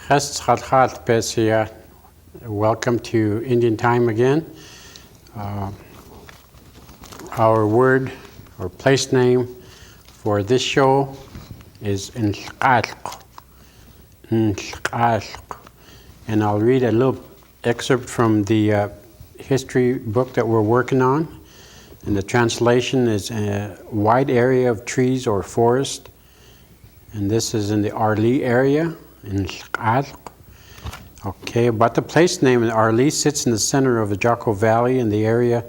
Welcome to Indian Time again. Our word or place name for this show is Incashola. And I'll read a little excerpt from the history book that we're working on. And the translation is a wide area of trees or forest. And this is in the Arli area, in Incashola. Okay, but the place name in Arli sits in the center of the Jocko Valley in the area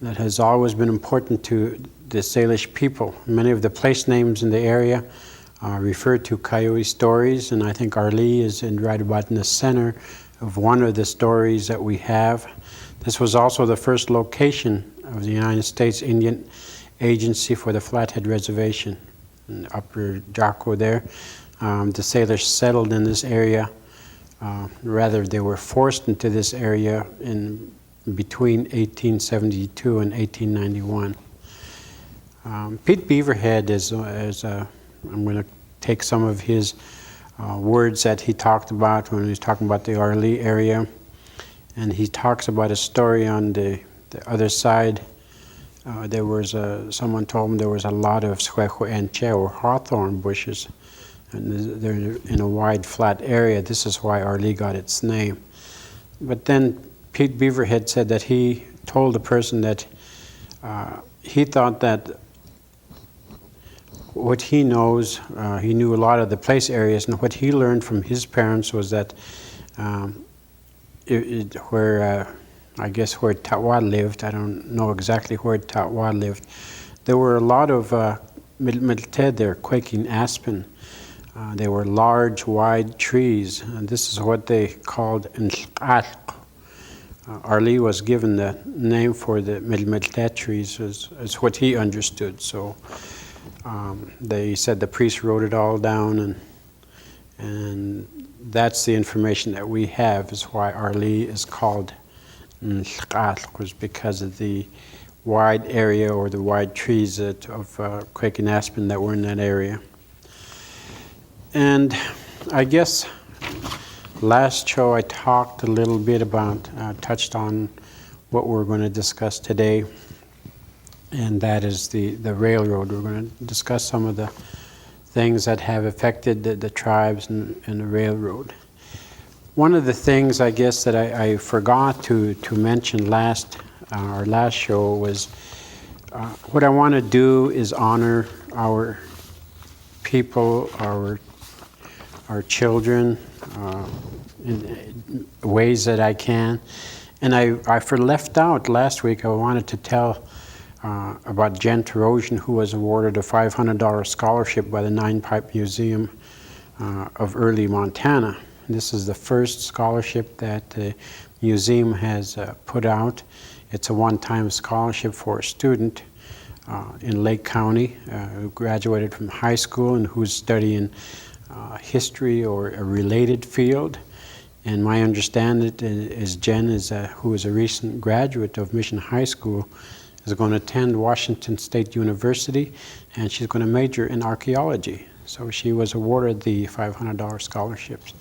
that has always been important to the Salish people. Many of the place names in the area refer to Coyote stories, and I think Arli is right about in the center of one of the stories that we have. This was also the first location of the United States Indian Agency for the Flathead Reservation in Upper Jocko there. The Salish settled in this area. Rather, they were forced into this area in between 1872 and 1891. Pete Beaverhead I'm going to take some of his words that he talked about when he was talking about the Arli area, and he talks about a story on the other side. There was someone told him there was a lot of suejo enche or hawthorn bushes, and they're in a wide flat area. This is why Arli got its name. But then Pete Beaverhead said that he told the person that he thought that what he knows, he knew a lot of the place areas, and what he learned from his parents was that where Tatwa lived, I don't know exactly where Tatwa lived, there were a lot of milted there, quaking aspen. They were large, wide trees, and this is what they called Incashola. Arli was given the name for the miltet trees as what he understood. So they said the priest wrote it all down, and that's the information that we have is why Arli is called Incashola, was because of the wide area or the wide trees of quaking aspen that were in that area. And I guess last show I talked a little bit about, touched on what we're going to discuss today, and that is the railroad. We're going to discuss some of the things that have affected the tribes and the railroad. One of the things I guess that I forgot to mention our last show was what I want to do is honor our people, our children, in ways that I can. And I left out last week, I wanted to tell about Jen Terosian, who was awarded a $500 scholarship by the Nine Pipe Museum of early Montana. This is the first scholarship that the museum has put out. It's a one-time scholarship for a student in Lake County who graduated from high school and who's studying history or a related field. And my understanding is Jen who is a recent graduate of Mission High School, is going to attend Washington State University, and she's going to major in archaeology. So she was awarded the $500 scholarships.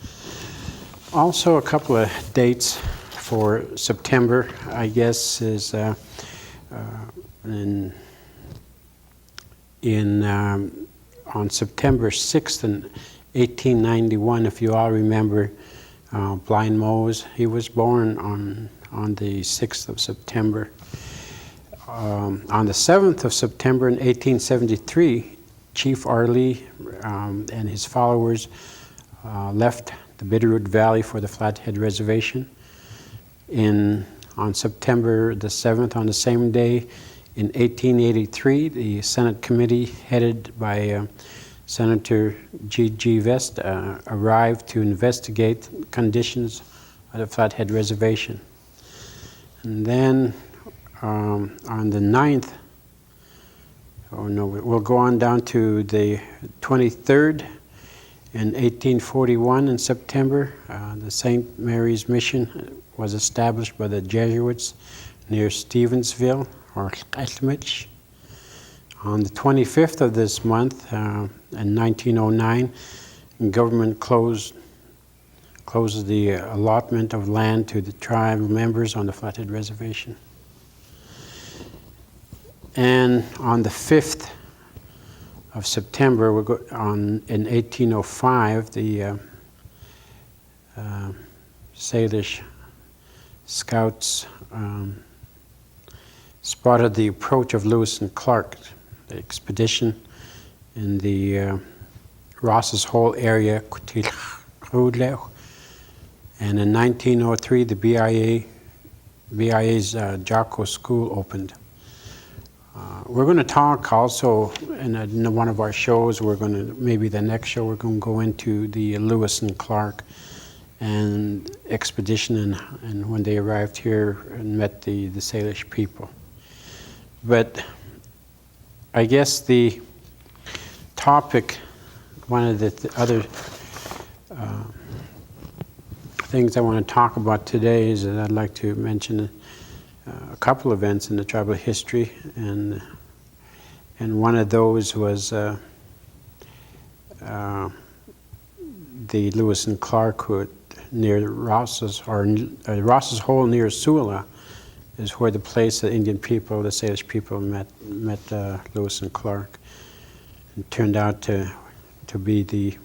Also, a couple of dates for September, I guess, is on September 6th in 1891, if you all remember Blind Mose. He was born on the 6th of September. On the 7th of September in 1873, Chief Arli and his followers left the Bitterroot Valley for the Flathead Reservation. On September the 7th, on the same day, in 1883, the Senate committee headed by Senator G. Vest arrived to investigate conditions of the Flathead Reservation. And then on the 9th, we'll go on down to the 23rd in 1841 in September. The St. Mary's Mission was established by the Jesuits near Stevensville or Esmich. On the 25th of this month, in 1909, government closed closes the allotment of land to the tribe members on the Flathead Reservation. And on the 5th of September, in 1805, the Salish scouts spotted the approach of Lewis and Clark, the expedition in the Ross's Hole area, and in 1903 the BIA's Jocko School opened. We're going to talk also in one of our shows, maybe the next show, we're going to go into the Lewis and Clark and expedition and when they arrived here and met the Salish people. But I guess the topic, one of the other things I want to talk about today is that I'd like to mention a couple events in the tribal history, and one of those was the Lewis and Clark hood near Ross's Hole near Sula is where the place the Indian people, the Salish people met Lewis and Clark. It turned out to be the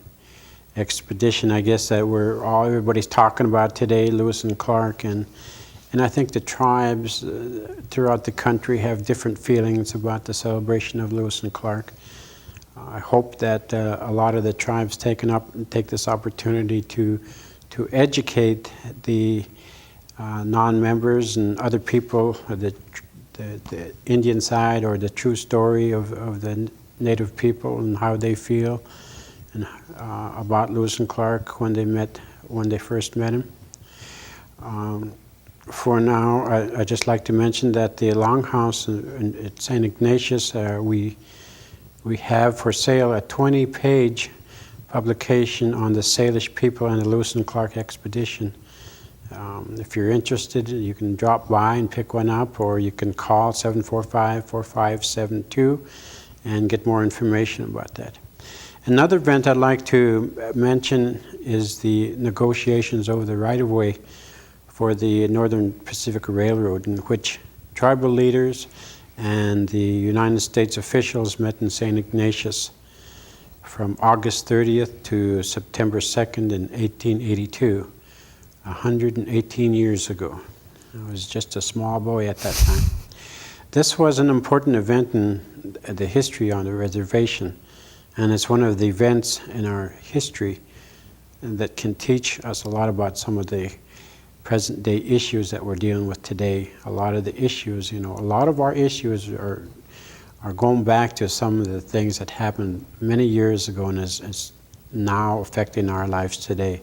expedition, I guess, that everybody's talking about today, Lewis and Clark, and I think the tribes throughout the country have different feelings about the celebration of Lewis and Clark. I hope that a lot of the tribes take this opportunity to educate the non-members and other people, the Indian side or the true story of the Native people and how they feel and about Lewis and Clark when they first met him. For now, I'd just like to mention that the Longhouse at St. Ignatius, we have for sale a 20-page publication on the Salish people and the Lewis and Clark expedition. If you're interested, you can drop by and pick one up, or you can call 745-4572 and get more information about that. Another event I'd like to mention is the negotiations over the right-of-way for the Northern Pacific Railroad, in which tribal leaders and the United States officials met in St. Ignatius from August 30th to September 2nd in 1882, 118 years ago. I was just a small boy at that time. This was an important event in the history on the reservation, and it's one of the events in our history that can teach us a lot about some of the present day issues that we're dealing with today. A lot of the issues, a lot of our issues are going back to some of the things that happened many years ago and is now affecting our lives today.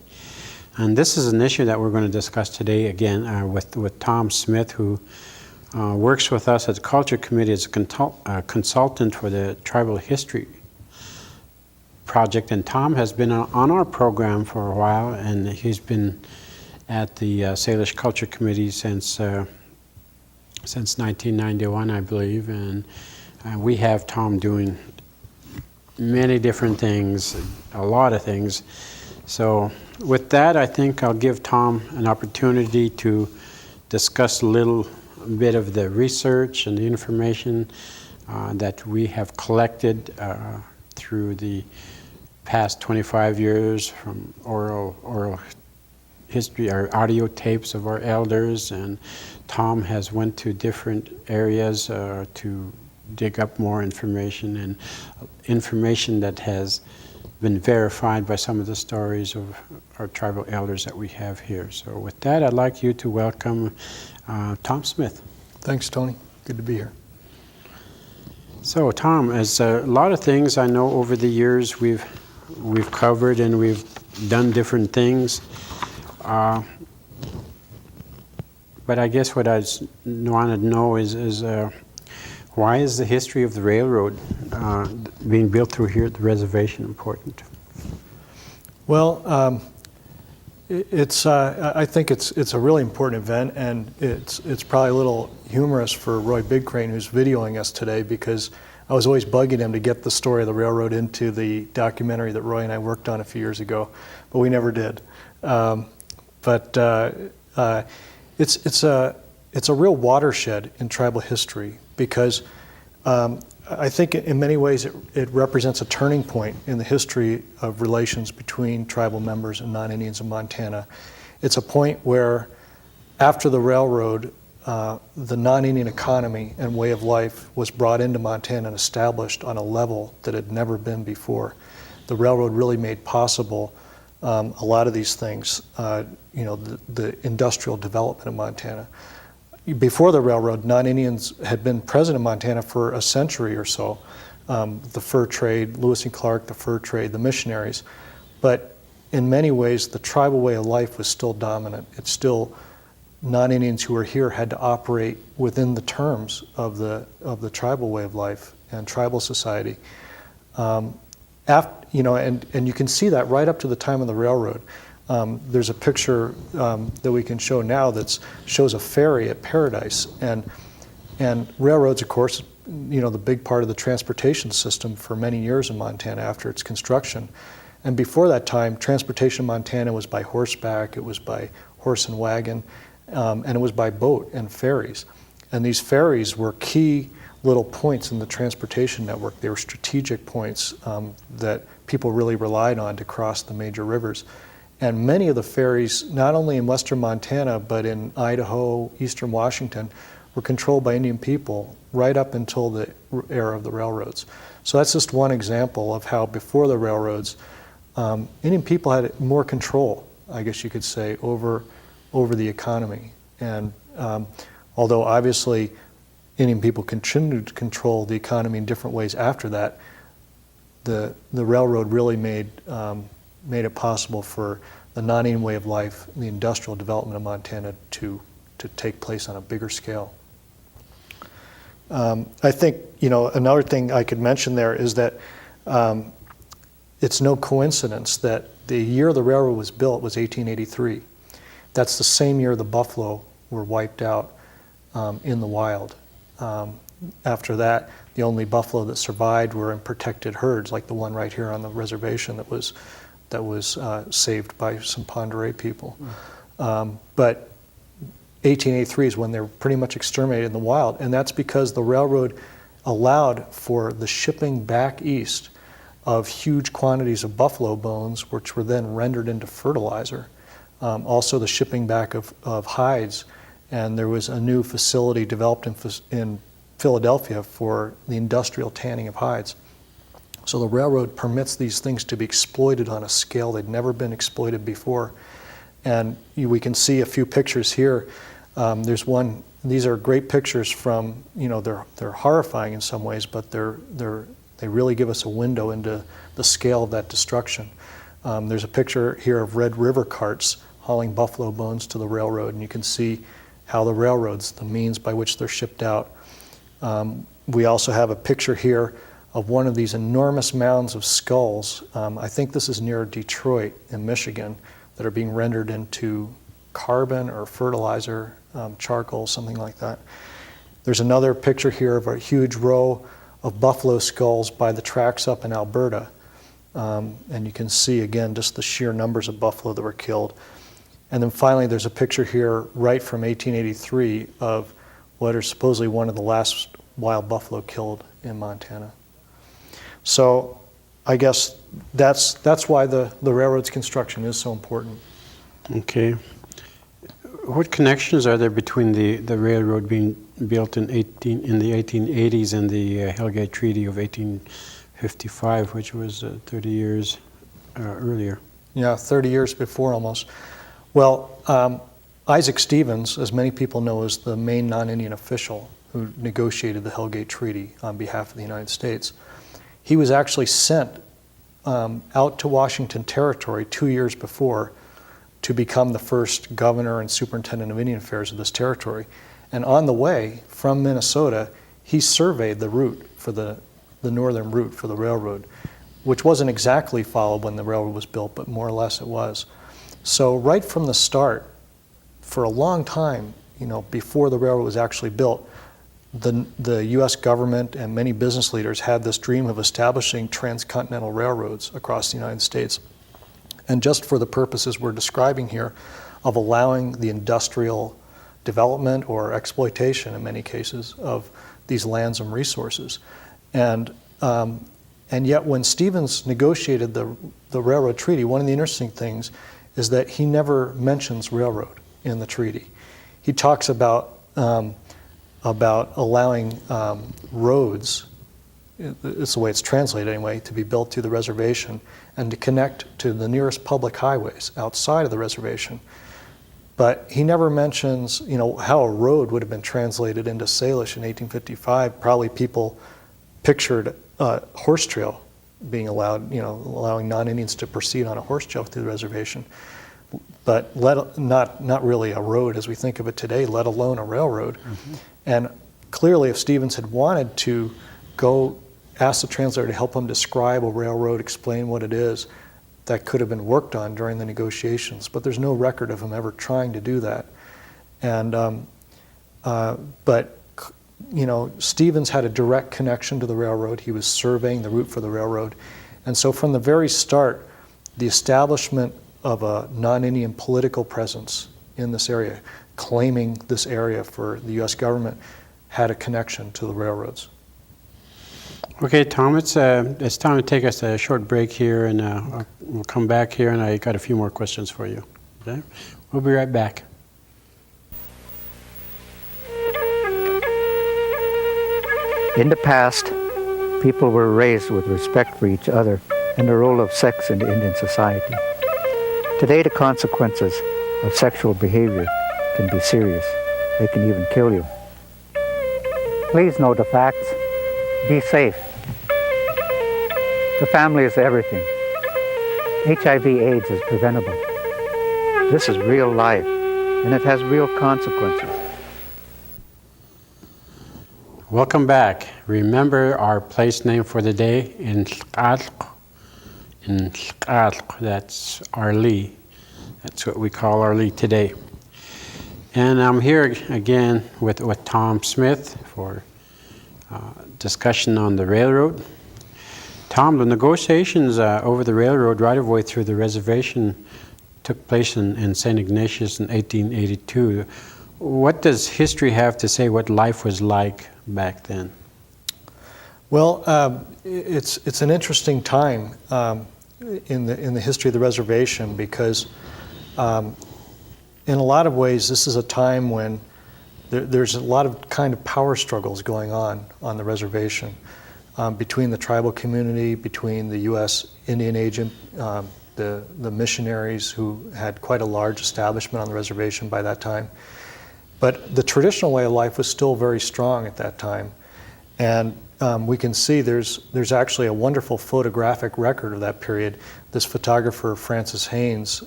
And this is an issue that we're going to discuss today again with Tom Smith, who works with us at the Culture Committee as a consultant for the Tribal History Project. And Tom has been on our program for a while, and he's been at the Salish Culture Committee since 1991, I believe, and we have Tom doing many different things, a lot of things. So with that, I think I'll give Tom an opportunity to discuss a little bit of the research and the information that we have collected through the past 25 years from oral history, our audio tapes of our elders, and Tom has went to different areas to dig up more information, and information that has been verified by some of the stories of our tribal elders that we have here. So with that, I'd like you to welcome Tom Smith. Thanks, Tony. Good to be here. So Tom, as a lot of things I know over the years we've covered and we've done different things. But I guess what I wanted to know is why is the history of the railroad being built through here at the reservation important? Well, I think it's a really important event, and it's probably a little humorous for Roy Bigcrane, who's videoing us today, because I was always bugging him to get the story of the railroad into the documentary that Roy and I worked on a few years ago, but we never did. It's a real watershed in tribal history because I think in many ways it represents a turning point in the history of relations between tribal members and non-Indians in Montana. It's a point where after the railroad, the non-Indian economy and way of life was brought into Montana and established on a level that had never been before. The railroad really made possible a lot of these things, the industrial development of Montana. Before the railroad, non-Indians had been present in Montana for a century or so. The fur trade, Lewis and Clark, the fur trade, the missionaries. But in many ways, the tribal way of life was still dominant. It's still non-Indians who were here had to operate within the terms of the tribal way of life and tribal society. And you can see that right up to the time of the railroad. There's a picture that we can show now that shows a ferry at Paradise, and railroads, of course, the big part of the transportation system for many years in Montana after its construction. And before that time, transportation in Montana was by horseback, it was by horse and wagon, and it was by boat and ferries. And these ferries were key little points in the transportation network. They were strategic points that people really relied on to cross the major rivers. And many of the ferries, not only in western Montana, but in Idaho, eastern Washington, were controlled by Indian people right up until the era of the railroads. So that's just one example of how before the railroads, Indian people had more control, I guess you could say, over the economy. And although obviously Indian people continued to control the economy in different ways after that, the railroad really made it possible for the non-Indian way of life, the industrial development of Montana to take place on a bigger scale. I think, another thing I could mention there is that it's no coincidence that the year the railroad was built was 1883. That's the same year the buffalo were wiped out in the wild. After that, the only buffalo that survived were in protected herds, like the one right here on the reservation that was saved by some Pend Oreille people. But 1883 is when they were pretty much exterminated in the wild, and that's because the railroad allowed for the shipping back east of huge quantities of buffalo bones, which were then rendered into fertilizer. Also the shipping back of hides, and there was a new facility developed in Philadelphia for the industrial tanning of hides. So the railroad permits these things to be exploited on a scale they'd never been exploited before. And we can see a few pictures here. There's one, these are great pictures from, they're horrifying in some ways, but they really give us a window into the scale of that destruction. There's a picture here of Red River carts hauling buffalo bones to the railroad, and you can see how the railroads, the means by which they're shipped out. We also have a picture here of one of these enormous mounds of skulls. I think this is near Detroit in Michigan, that are being rendered into carbon or fertilizer, charcoal, something like that. There's another picture here of a huge row of buffalo skulls by the tracks up in Alberta. And you can see again just the sheer numbers of buffalo that were killed. And then finally there's a picture here right from 1883 of what are supposedly one of the last wild buffalo killed in Montana. So I guess that's why the railroad's construction is so important. Okay. What connections are there between the railroad being built in the 1880s and the Hellgate Treaty of 1855, which was 30 years earlier? Yeah, 30 years before almost. Well, Isaac Stevens, as many people know, is the main non-Indian official who negotiated the Hellgate Treaty on behalf of the United States. He was actually sent out to Washington Territory 2 years before to become the first governor and superintendent of Indian Affairs of this territory. And on the way from Minnesota, he surveyed the route for the northern route for the railroad, which wasn't exactly followed when the railroad was built, but more or less it was. So right from the start, for a long time, before the railroad was actually built, the U.S. government and many business leaders had this dream of establishing transcontinental railroads across the United States. And just for the purposes we're describing here, of allowing the industrial development or exploitation, in many cases, of these lands and resources. And yet when Stevens negotiated the railroad treaty, one of the interesting things is that he never mentions railroad in the treaty. He talks about allowing roads, it's the way it's translated anyway, to be built to the reservation and to connect to the nearest public highways outside of the reservation. But he never mentions, how a road would have been translated into Salish in 1855. Probably people pictured a horse trail being allowed, allowing non-Indians to proceed on a horse trail through the reservation. But not really a road as we think of it today, let alone a railroad. Mm-hmm. And clearly, if Stevens had wanted to go ask the translator to help him describe a railroad, explain what it is, that could have been worked on during the negotiations. But there's no record of him ever trying to do that. And but Stevens had a direct connection to the railroad. He was surveying the route for the railroad, and so from the very start, the establishment of a non-Indian political presence in this area, claiming this area for the U.S. government, had a connection to the railroads. Okay, Tom, it's time to take us a short break here, and we'll come back here, and I got a few more questions for you. Okay? We'll be right back. In the past, people were raised with respect for each other and the role of sex in the Indian society. Today, the consequences of sexual behavior can be serious. They can even kill you. Please know the facts. Be safe. The family is everything. HIV/AIDS is preventable. This is real life, and it has real consequences. Welcome back. Remember our place name for the day, Incashola. That's Arlee. That's what we call Arlee today. And I'm here again with Tom Smith for discussion on the railroad. Tom, the negotiations over the railroad right-of-way through the reservation took place in St. Ignatius in 1882. What does history have to say what life was like back then? Well, it's an interesting time in the history of the reservation because in a lot of ways this is a time when there's a lot of kind of power struggles going on the reservation between the tribal community, between the U.S. Indian agent, the missionaries who had quite a large establishment on the reservation by that time. But the traditional way of life was still very strong at that time. And we can see there's actually a wonderful photographic record of that period. This photographer, Francis Haynes,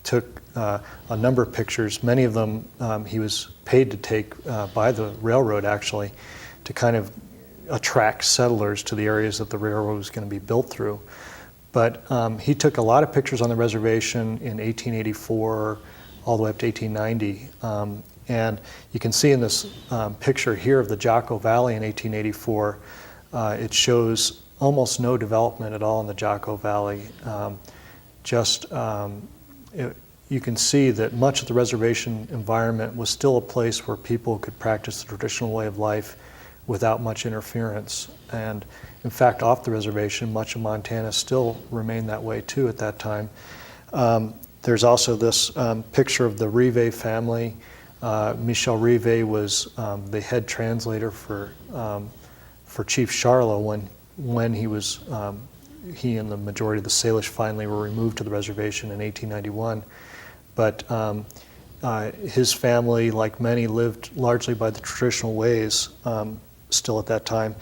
took a number of pictures. Many of them he was paid to take by the railroad, actually, to kind of attract settlers to the areas that the railroad was going to be built through. But he took a lot of pictures on the reservation in 1884 all the way up to 1890. And you can see in this picture here of the Jocko Valley in 1884, it shows almost no development at all in the Jocko Valley. You can see that much of the reservation environment was still a place where people could practice the traditional way of life without much interference. And in fact, off the reservation, much of Montana still remained that way too at that time. There's also this picture of the Rive family. Michel Rive was the head translator for Chief Charlot when he and the majority of the Salish finally were removed to the reservation in 1891. But his family, like many, lived largely by the traditional ways still at that time.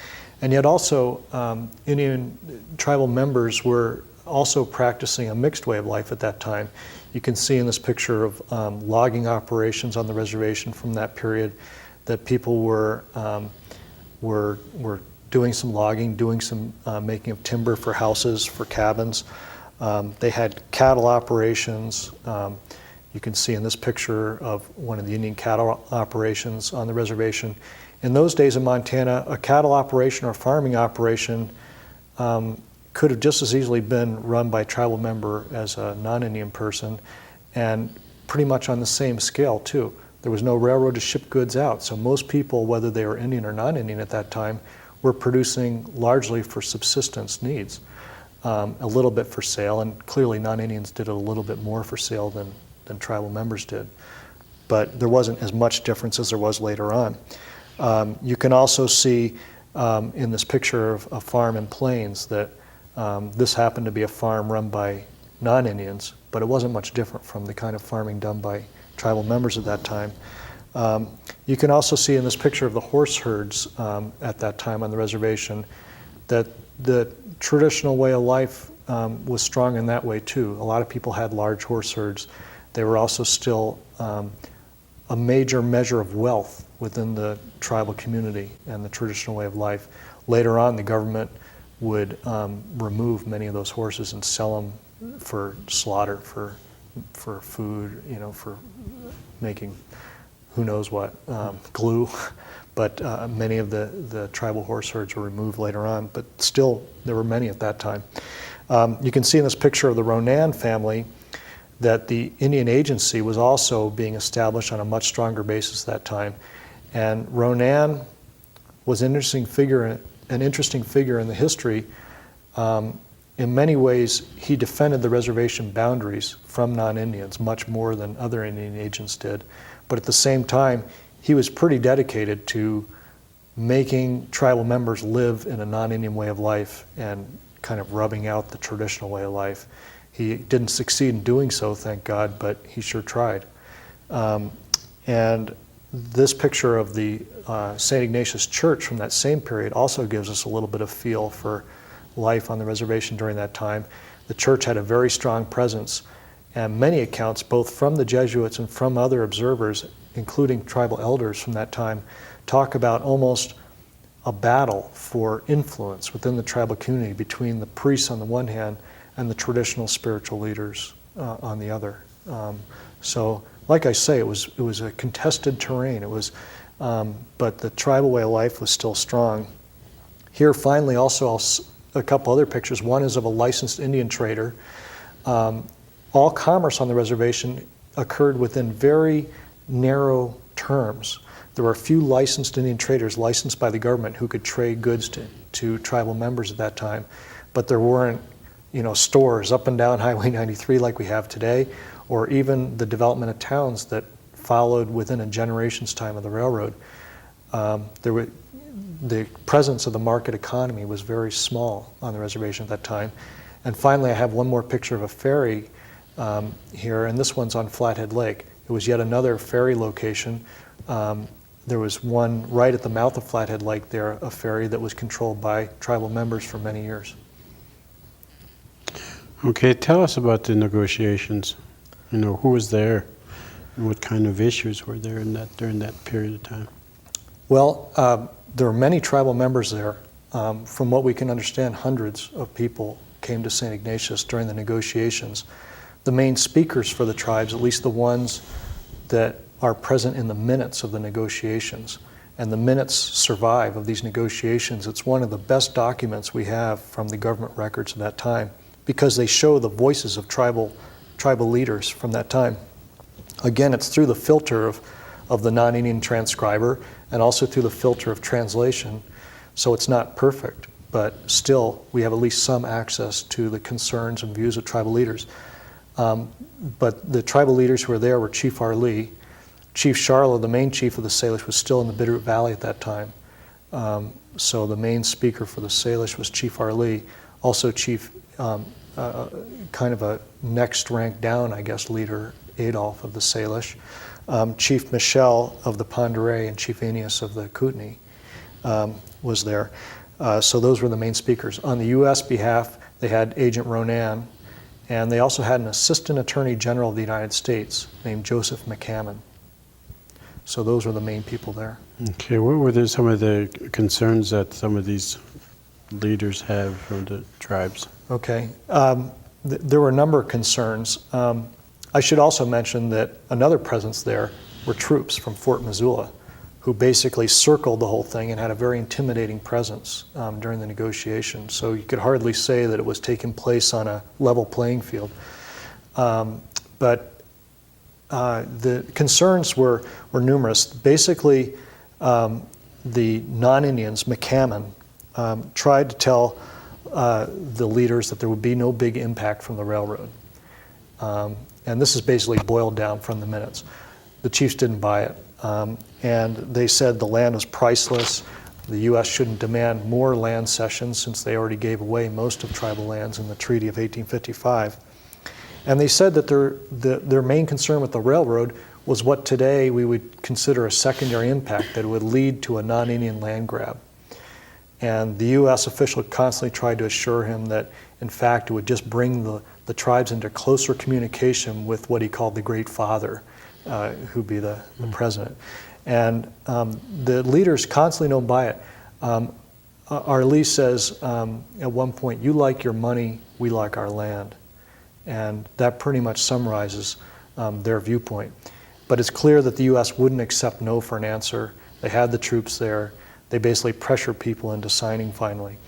And yet also Indian tribal members were also practicing a mixed way of life at that time. You can see in this picture of logging operations on the reservation from that period that people were doing some logging, doing some making of timber for houses, for cabins. They had cattle operations. You can see in this picture of one of the Indian cattle operations on the reservation. In those days in Montana, a cattle operation or farming operation could have just as easily been run by a tribal member as a non-Indian person, and pretty much on the same scale too. There was no railroad to ship goods out, so most people, whether they were Indian or non-Indian at that time, were producing largely for subsistence needs, a little bit for sale, and clearly non-Indians did a little bit more for sale than tribal members did. But there wasn't as much difference as there was later on. You can also see in this picture of a farm in Plains that this happened to be a farm run by non-Indians, but it wasn't much different from the kind of farming done by tribal members at that time. You can also see in this picture of the horse herds at that time on the reservation that the traditional way of life was strong in that way too. A lot of people had large horse herds. They were also still a major measure of wealth within the tribal community and the traditional way of life. Later on, the government would remove many of those horses and sell them for slaughter, for food, for making who knows what, glue. But many of the tribal horse herds were removed later on, but still there were many at that time. You can see in this picture of the Ronan family that the Indian Agency was also being established on a much stronger basis at that time. And Ronan was an interesting figure in the history. In many ways, he defended the reservation boundaries from non-Indians much more than other Indian agents did. But at the same time, he was pretty dedicated to making tribal members live in a non-Indian way of life and kind of rubbing out the traditional way of life. He didn't succeed in doing so, thank God, but he sure tried. And this picture of the St. Ignatius Church from that same period also gives us a little bit of feel for life on the reservation during that time. The church had a very strong presence, and many accounts, both from the Jesuits and from other observers, including tribal elders from that time, talk about almost a battle for influence within the tribal community between the priests on the one hand and the traditional spiritual leaders on the other. So, like I say, it was a contested terrain. But the tribal way of life was still strong. Here, finally, also a couple other pictures. One is of a licensed Indian trader. All commerce on the reservation occurred within very narrow terms. There were a few licensed Indian traders licensed by the government who could trade goods to tribal members at that time, but there weren't stores up and down Highway 93 like we have today, or even the development of towns that followed within a generation's time of the railroad. The presence of the market economy was very small on the reservation at that time. And finally, I have one more picture of a ferry here, and this one's on Flathead Lake. It was yet another ferry location. There was one right at the mouth of Flathead Lake there, a ferry that was controlled by tribal members for many years. Okay, tell us about the negotiations. Who was there? What kind of issues were there during that period of time? Well, there were many tribal members there. From what we can understand, hundreds of people came to St. Ignatius during the negotiations. The main speakers for the tribes, at least the ones that are present in the minutes of the negotiations, and the minutes survive of these negotiations. It's one of the best documents we have from the government records of that time, because they show the voices of tribal leaders from that time. Again, it's through the filter of the non-Indian transcriber and also through the filter of translation. So it's not perfect, but still we have at least some access to the concerns and views of tribal leaders. But the tribal leaders who were there were Chief Arlee. Chief Charlo, the main chief of the Salish, was still in the Bitterroot Valley at that time. So the main speaker for the Salish was Chief Arlee. Also Chief, kind of a next rank down, I guess, leader, Adolph of the Salish. Chief Michel of the Pend Oreille and Chief Aeneas of the Kootenai was there. So those were the main speakers. On the U.S. behalf, they had Agent Ronan, and they also had an Assistant Attorney General of the United States named Joseph McCammon. So those were the main people there. Okay, what were some of the concerns that some of these leaders have from the tribes? Okay, there were a number of concerns. I should also mention that another presence there were troops from Fort Missoula who basically circled the whole thing and had a very intimidating presence during the negotiation. So you could hardly say that it was taking place on a level playing field. But the concerns were numerous. Basically, the non-Indians, McCammon, tried to tell the leaders that there would be no big impact from the railroad. And this is basically boiled down from the minutes. The chiefs didn't buy it. And they said the land was priceless. The U.S. shouldn't demand more land cessions since they already gave away most of tribal lands in the Treaty of 1855. And they said that their main concern with the railroad was what today we would consider a secondary impact, that it would lead to a non-Indian land grab. And the U.S. official constantly tried to assure him that, in fact, it would just bring the tribes into closer communication with what he called the Great Father, who'd be the president. And the leaders constantly don't buy it. Arlie says at one point, "You like your money, we like our land." And that pretty much summarizes their viewpoint. But it's clear that the U.S. wouldn't accept no for an answer. They had the troops there. They basically pressured people into signing finally.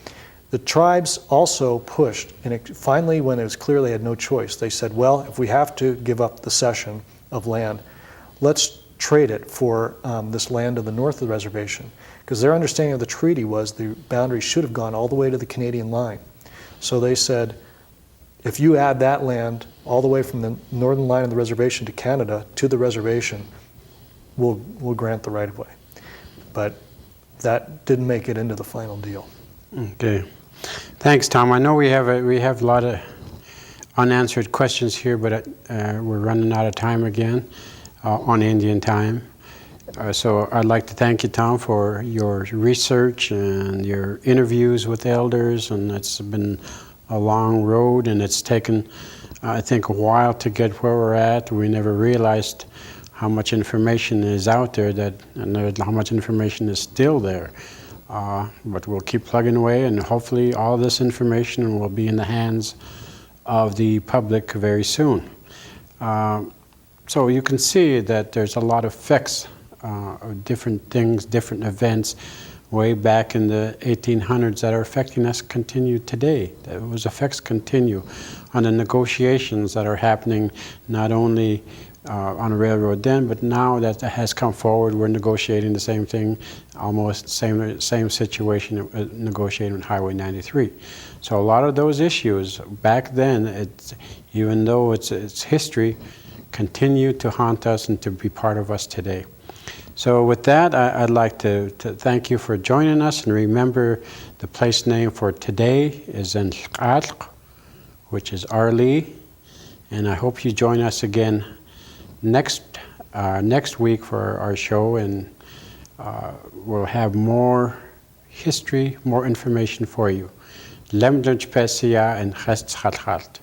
The tribes also pushed, and finally, when it was clear they had no choice, they said, well, if we have to give up the cession of land, let's trade it for this land to the north of the reservation. Because their understanding of the treaty was the boundary should have gone all the way to the Canadian line. So they said, if you add that land all the way from the northern line of the reservation to Canada to the reservation, we'll grant the right of way. But that didn't make it into the final deal. Okay. Thanks, Tom. I know we have a lot of unanswered questions here, but we're running out of time again on Indian time. So I'd like to thank you, Tom, for your research and your interviews with elders, and it's been a long road, and it's taken, I think, a while to get where we're at. We never realized how much information is out there, and how much information is still there. But we'll keep plugging away, and hopefully all this information will be in the hands of the public very soon. So you can see that there's a lot of effects of different things, different events way back in the 1800s that are affecting us continue today. Those effects continue on the negotiations that are happening not only on a railroad then, but now that has come forward, we're negotiating the same thing, almost same situation negotiating on Highway 93. So a lot of those issues back then, even though it's history, continue to haunt us and to be part of us today. So with that, I'd like to thank you for joining us, and remember the place name for today is Incashola, which is Arlie, and I hope you join us again next week for our show, and we'll have more history, more information for you. Lemdunch Pesia and Khest Khalkhalt.